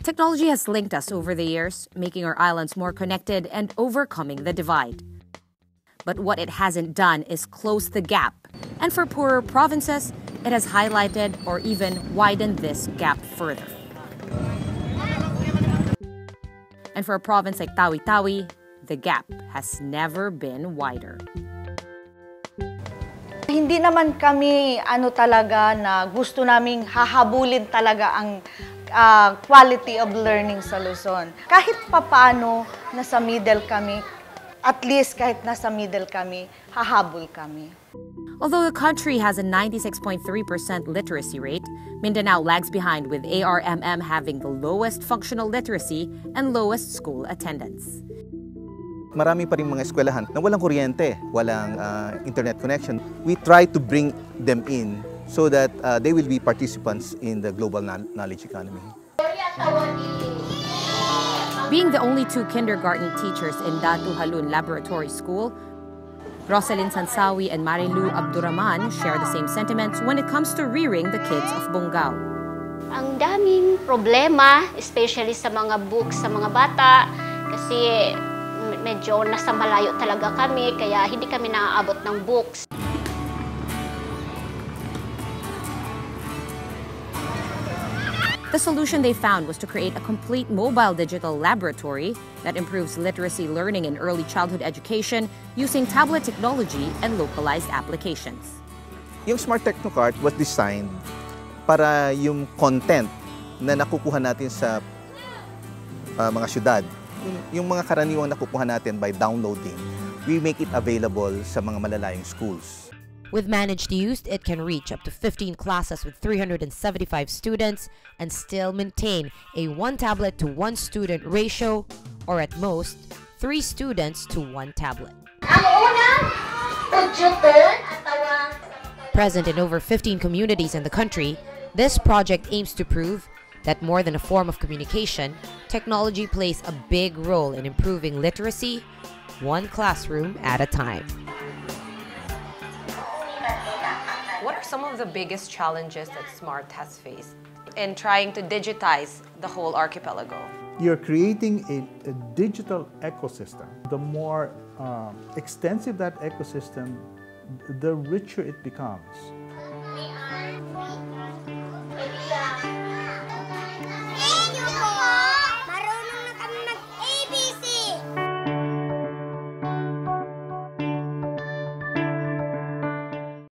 Technology has linked us over the years, making our islands more connected and overcoming the divide. But what it hasn't done is close the gap. And for poorer provinces, it has highlighted or even widened this gap further. And for a province like Tawi-Tawi, the gap has never been wider. Hindi naman kami talaga na gusto naming hahabulin talaga ang quality of learning sa Luzon. Kahit papaano nasa middle kami, at least kahit nasa middle kami, hahabol kami. Although the country has a 96.3% literacy rate, Mindanao lags behind with ARMM having the lowest functional literacy and lowest school attendance. Marami pa rin mga eskwelahan na walang kuryente, walang internet connection. We try to bring them in so that they will be participants in the global knowledge economy. Being the only 2 kindergarten teachers in Datu Halun Laboratory School, Rosalyn Sansawi and Marilu Abdurrahman share the same sentiments when it comes to rearing the kids of Bongao. Ang daming problema, especially sa mga books sa mga bata, kasi medyo nasa malayo talaga kami, kaya hindi kami naaabot ng books. The solution they found was to create a complete mobile digital laboratory that improves literacy learning and early childhood education using tablet technology and localized applications. Yung Smart Technocart was designed para yung content na nakukuha natin sa mga syudad, yung mga karaniwang nakukuha natin by downloading, we make it available sa mga malalayong schools. With managed use, it can reach up to 15 classes with 375 students and still maintain a 1 tablet to 1 student ratio, or at most, 3 students to 1 tablet. Present in over 15 communities in the country, this project aims to prove that more than a form of communication, technology plays a big role in improving literacy, 1 classroom at a time. What are some of the biggest challenges that SMART has faced in trying to digitize the whole archipelago? You're creating a digital ecosystem. The more extensive that ecosystem, the richer it becomes.